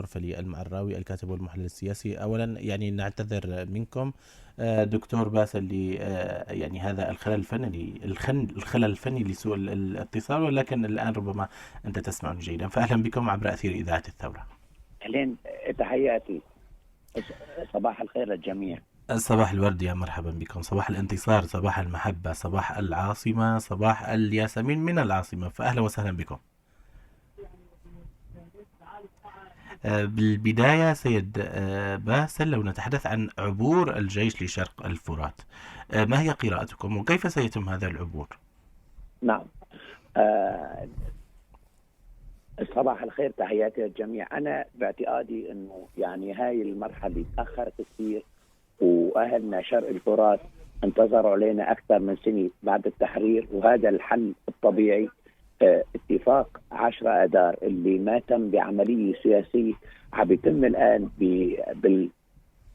أورفلي المعراوي الكاتب والمحلل السياسي. أولا يعني نعتذر منكم دكتور باسل يعني هذا الخلل الفني الخلل الفني لسوء الاتصال، ولكن الآن ربما أنت تسمعني جيدا، فأهلا بكم عبر أثير إذاعة الثورة. أهلين، تحياتي، صباح الخير للجميع. صباح الورد، يا مرحبا بكم، صباح الانتصار، صباح المحبة، صباح العاصمة، صباح الياسمين من العاصمة، فأهلا وسهلا بكم. بالبداية سيد باسل، لو نتحدث عن عبور الجيش لشرق الفرات، ما هي قراءتكم وكيف سيتم هذا العبور؟ نعم، صباح الخير، تحياتي للجميع. أنا باعتقادي أنه يعني هاي المرحلة تأخرت كثير، وأهلنا شرق الفرات انتظروا علينا أكثر من سنة بعد التحرير، وهذا الحل الطبيعي. اتفاق 10 آذار اللي ما تم بعملية سياسية عم يتم الآن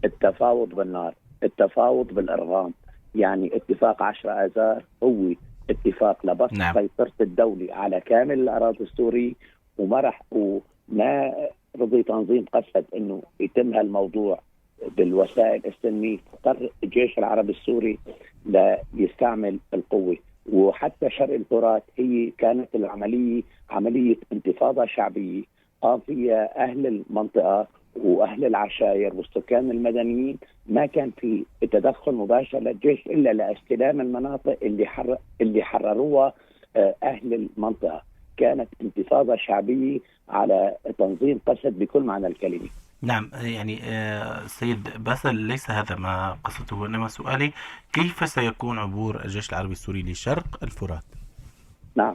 بالتفاوض بالنار، التفاوض بالإرغام. يعني اتفاق 10 آذار هو اتفاق لبسط سيطرة الدولة على كامل الأراضي السورية، وما رضي تنظيم قسد انه يتم هالموضوع بالوسائل السلمية. اضطر الجيش العربي السوري ليستعمل القوة. وحتى شرق الفرات هي كانت العملية عملية انتفاضة شعبية قام فيها أهل المنطقة وأهل العشائر والسكان المدنيين. ما كان في تدخل مباشر للجيش إلا لاستلام المناطق اللي حرروها أهل المنطقة. كانت انتفاضة شعبية على تنظيم قسد بكل معنى الكلمة. نعم، يعني سيد باسل، ليس هذا ما قصته، إنما سؤالي كيف سيكون عبور الجيش العربي السوري لشرق الفرات؟ نعم،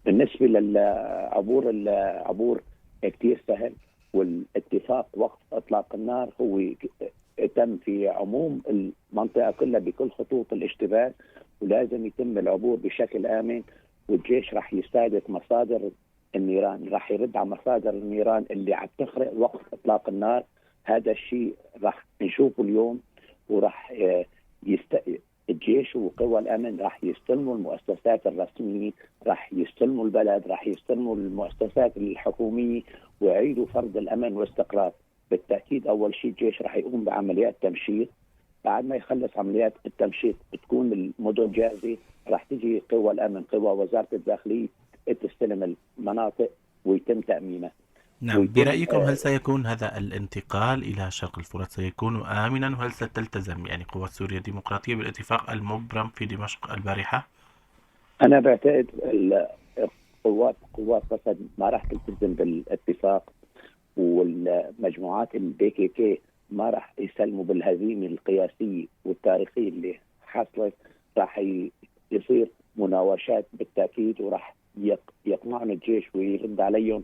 بالنسبة للعبور، العبور كثير سهل، والاتفاق وقف إطلاق النار هو تم في عموم المنطقة كلها بكل خطوط الاشتباك، ولازم يتم العبور بشكل آمن. والجيش راح يستهدف مصادر النيران، راح يرد على مصادر النيران اللي عم تخرق وقف إطلاق النار. هذا الشيء راح نشوفه اليوم، وراح الجيش وقوى الأمن راح يستلموا المؤسسات الرسمية، راح يستلموا البلد، راح يستلموا المؤسسات الحكومية، ويعيدوا فرض الأمن والاستقرار. بالتأكيد أول شيء الجيش راح يقوم بعمليات تمشيط. بعد ما يخلص عمليات التمشيط تكون المدن جاهزة، راح تجي قوى الأمن، قوى وزارة الداخلية تستلم المناطق ويتم تأمينها. نعم، برأيكم هل سيكون هذا الانتقال إلى شرق الفرات سيكون آمنا، وهل ستلتزم يعني قوات سوريا الديمقراطية بالاتفاق المبرم في دمشق البارحة؟ أنا بعتقد قوات قسد ما راح تلتزم بالاتفاق، والمجموعات البي كي كي ما راح يسلموا بالهزيمة القياسية والتاريخية اللي حصلت. راح يصير مناوشات بالتأكيد، وراح يقنعون الجيش ويرد عليهم،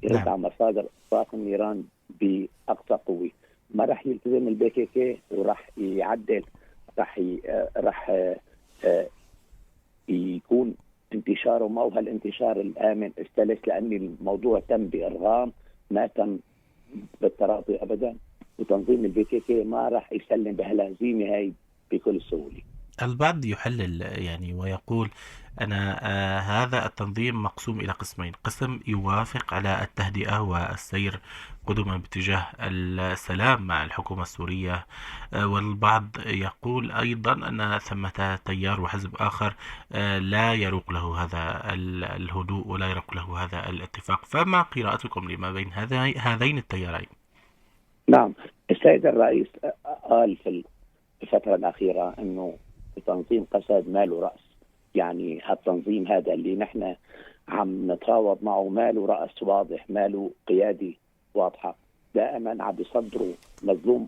يرد على مصادر إطلاق النيران بأقصى قوة. ما راح يلتزم البي كي كي، وراح يعدل، راح يكون انتشاره ما هو هالانتشار الآمن السلس، لأن الموضوع تم بإرغام، ما تم بالتراضي أبدا. وتنظيم البي كي كي ما راح يسلم بهالهزيمة هاي بكل سهولة. البعض يحلل يعني ويقول أن هذا التنظيم مقسوم إلى قسمين: قسم يوافق على التهدئة والسير قدما باتجاه السلام مع الحكومة السورية، والبعض يقول أيضا أن ثمة تيار وحزب آخر لا يروق له هذا الهدوء ولا يروق له هذا الاتفاق. فما قراءتكم لما بين هذين التيارين؟ نعم، السيد الرئيس قال في الفترة الأخيرة أنه تنظيم قسد ما له رأس. يعني هالتنظيم هذا اللي نحن عم نتفاوض معه ما له رأس واضح، ما له قيادة واضحة. دائما عم يصدروا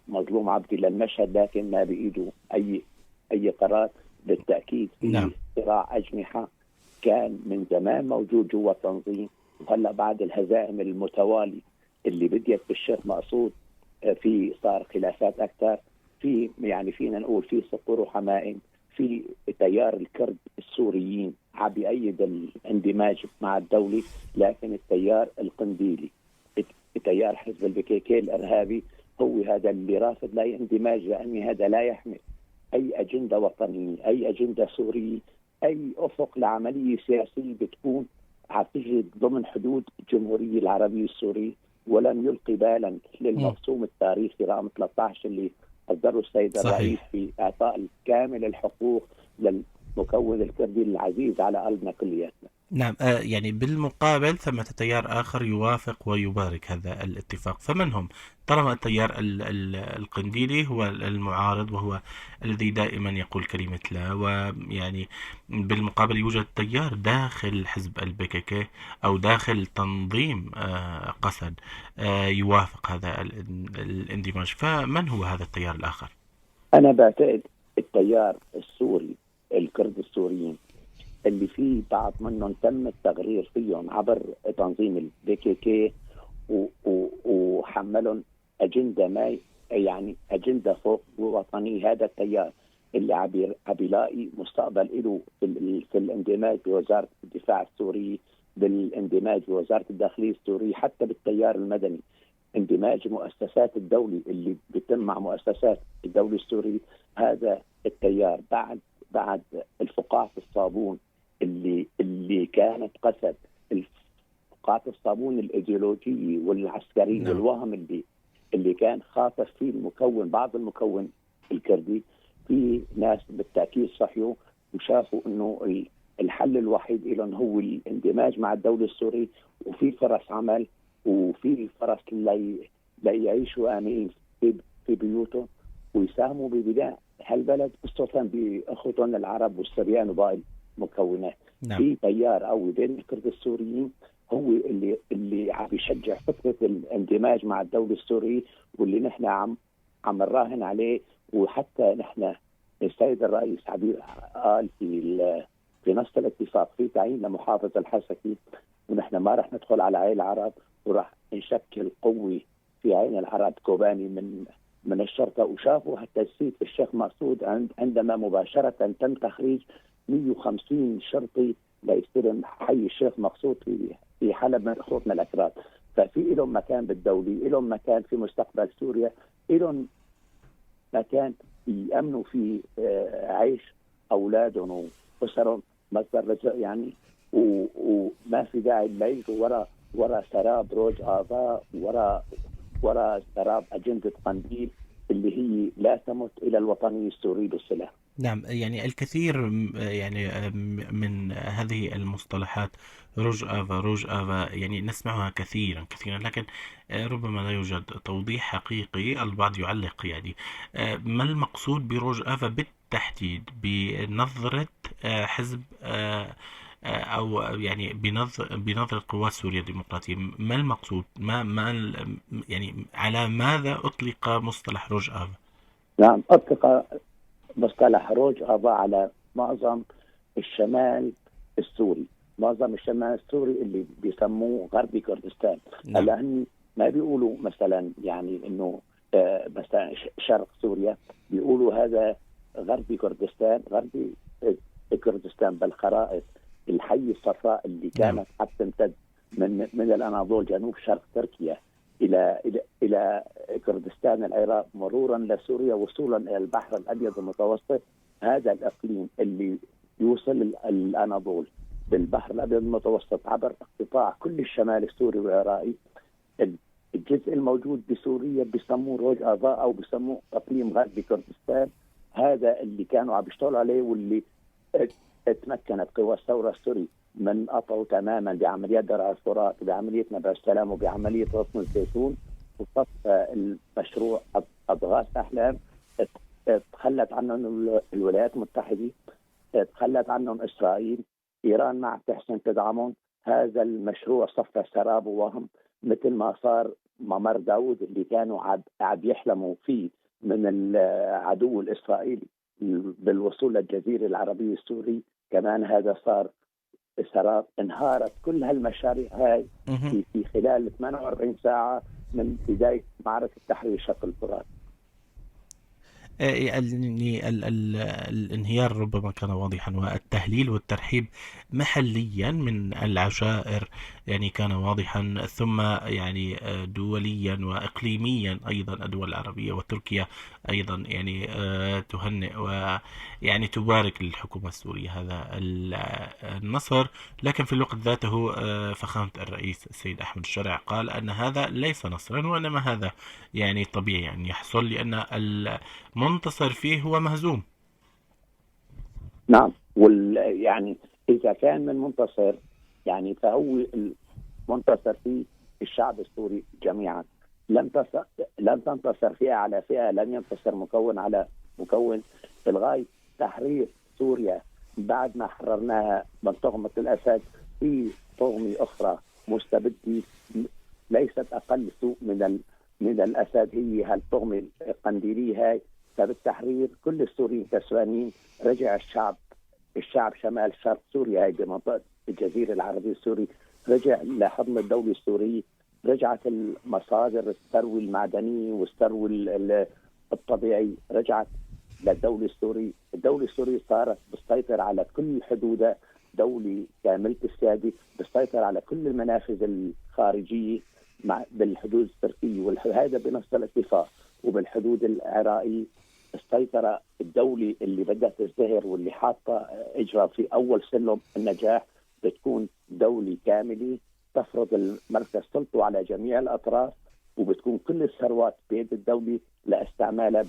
مظلوم عبدي للمشهد، لكن ما بإيده أي قرار. بالتأكيد في صراع أجنحة كان من زمان موجود جوا التنظيم، وهلا بعد الهزائم المتوالية اللي بديت بالشيخ مقصود في صار خلافات أكثر. في يعني فينا نقول في صقور وحمائم. في تيار الكرد السوريين عم يأيد الاندماج مع الدولة، لكن التيار القنديلي، تيار حزب البكيكي الإرهابي، هو هذا اللي رافض لا اندماج، لأن هذا لا يحمل أي أجندة وطنية، أي أجندة سورية، أي أفق لعملية سياسية بتكون عم تجي ضمن حدود الجمهورية العربية السورية. ولم يلقي بالا للمرسوم التاريخي رقم 13 اللي أصدره السيد الرئيس صحيح. في إعطاء كامل الحقوق للمكون الكردي العزيز على قلبنا كلياتنا. نعم. يعني بالمقابل ثمة تيار آخر يوافق ويبارك هذا الاتفاق، فمن هم؟ طالما التيار القنديلي هو المعارض، وهو الذي دائما يقول كلمة لا، ويعني بالمقابل يوجد تيار داخل حزب البكك أو داخل تنظيم قسد يوافق هذا الاندماج، فمن هو هذا التيار الآخر؟ أنا بعتقد التيار السوري، الكرد السوريين اللي فيه بعض منهم تم التغرير فيهم عبر تنظيم البي كي كي وحملهم أجندة ما يعني أجندة فوق وطني. هذا التيار اللي عم يلاقي مستقبل له في الاندماج بوزارة الدفاع السوري، بالاندماج بوزارة الداخلية السورية، حتى بالتيار المدني، اندماج مؤسسات الدولة اللي بيتم مع مؤسسات الدولة السورية. هذا التيار بعد الفقاعة الصابون اللي كانت قسد، فقاعة الصابون الإيديولوجية والعسكرية نعم. والوهم اللي كان خاطف فيه بعض المكون الكردي. في ناس بالتأكيد صحيوا وشافوا إنه الحل الوحيد لهم هو الاندماج مع الدولة السورية، وفي فرص عمل وفي فرص ليعيشوا آمنين في بيوتهم ويساهموا ببناء هالبلد، خصوصا بأخوتهم العرب والسريان وباقي المكونات. نعم. في تيار قوي بين الكرد السوريين هو اللي عم يشجع فكرة الاندماج مع الدولة السورية، واللي نحن عم نراهن عليه. وحتى نحن السيد الرئيس قال في نص الاتفاق في تعيين لمحافظ الحسكي، ونحن ما رح ندخل على عين العرب، وراح نشكل قوة في عين العرب كوباني من الشرطة. وشافوا التجسيد في الشيخ مقصود عندما مباشرة تم تخريج 150 شرطي ليستلم حي الشيخ مقصود في حلب من اخوتنا الاكراد. ففي لهم مكان بالدولة، لهم مكان في مستقبل سوريا، لهم مكان يأمنوا فيه عيش أولادهم وأسرهم، مصدر رزق يعني. وما في داعي يلجوا ورا سراب روج آباء، ورا سراب أجندة قنديل اللي هي لا تمت إلى الوطنية السورية بالسلاح. نعم. يعني الكثير يعني من هذه المصطلحات روج آفا روج آفا يعني نسمعها كثيرا كثيرا، لكن ربما لا يوجد توضيح حقيقي. البعض يعلق يعني ما المقصود بروج آفا بالتحديد بنظرة حزب أو يعني بنظرة قوات سوريا الديمقراطية؟ ما المقصود؟ يعني على ماذا أطلق مصطلح روج آفا؟ نعم، أطلق مصطلح روج آفا على معظم الشمال السوري، معظم الشمال السوري اللي بيسموه غربي كردستان. نعم. لأن ما بيقولوا مثلا يعني إنه مثلا شرق سوريا، بيقولوا هذا غربي كردستان، غربي كردستان بالخرائط الحي الصفراء اللي كانت حتى تمتد من الأناضول جنوب شرق تركيا إلى كردستان العراق مرورا لسوريا وصولا إلى البحر الأبيض المتوسط. هذا الإقليم اللي يوصل الأناضول بالبحر الأبيض المتوسط عبر اقتطاع كل الشمال السوري والعراقي. الجزء الموجود بسوريا بيسموه روج آفا أو بيسموه إقليم غربي كردستان. هذا اللي كانوا عم يشتغلوا عليه، واللي تمكنت قوى الثورة السوري من قطعه تماما بعمليات درع الفرات، بعملية نبع السلام، وبعملية غصن الزيتون، وصف المشروع أضغاث أحلام. تخلت عنهم الولايات المتحدة، تخلت عنهم إسرائيل، إيران ما عم تحسن تدعمهم. هذا المشروع صفى سراب ووهم، مثل ما صار ممر داود اللي كانوا عم يحلموا فيه من العدو الإسرائيلي بالوصول للجزيرة العربية السوري. كمان هذا صار سراب. انهارت كل هالمشاريع هاي في خلال 48 ساعة من بداية معركة تحرير شق الفرات. يعني الانهيار ربما كان واضحا، والتهليل والترحيب محليا من العشائر يعني كان واضحا، ثم يعني دوليا وإقليميا أيضا الدول العربية وتركيا أيضا يعني تهنئ ويعني تبارك للحكومة السورية هذا النصر. لكن في الوقت ذاته فخامة الرئيس السيد أحمد الشرع قال أن هذا ليس نصرا، وإنما هذا يعني طبيعي أن يحصل، لأن المنتصر فيه هو مهزوم. نعم. يعني إذا كان من منتصر، يعني فهو المنتصر فيه الشعب السوري جميعا. لن تنتصر فئة على فئة، لن ينتصر مكون على مكون. في الغاية تحرير سوريا بعد ما حررناها من طغمة الأسد، في طغمة أخرى مستبدة ليست أقل سوء من الأسد، هي هالطغمة القنديلية هاي. فبالتحرير كل السوريين كسبانين. رجع الشعب شمال شرق سوريا، هاي بمنطقة الجزيرة العربية السوري، رجع لحضن الدولة السورية. رجعت المصادر الثروة المعدنية والثروة الطبيعي رجعت للدولة السورية. الدولة السورية صارت بتسيطر على كل حدودها، دولة كاملة السيادة، بتسيطر على كل المنافذ الخارجية بالحدود التركية، وهذا بنص الاتفاق. وبالحدود العراقية السيطرة الدولة اللي بدها تزدهر واللي حاطة إجراء في أول سلم النجاح بتكون دولة كاملة تفرض المركز سلطه على جميع الأطراف، وبتكون كل الثروات بيد الدولة لاستعمالها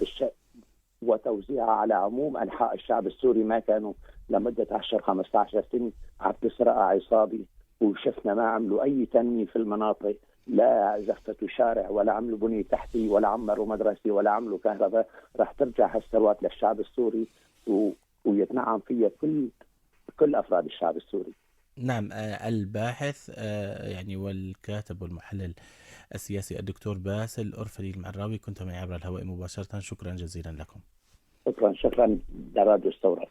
وتوزيعها على عموم أنحاء الشعب السوري. ما كانوا لمدة 10-15 سنة عم تسرقها عصابي، وشفنا ما عملوا أي تنمية في المناطق، لا زفتوا شارع ولا عملوا بنية تحتية ولا عمروا مدرسة ولا عملوا كهرباء. رح ترجع هالثروات للشعب السوري ويتنعم فيها كل أفراد الشعب السوري. نعم. الباحث يعني والكاتب والمحلل السياسي الدكتور باسل أرفلي المعراوي، كنت معي عبر الهواء مباشرة. شكرا جزيلا لكم. شكرا لراديو الثورة.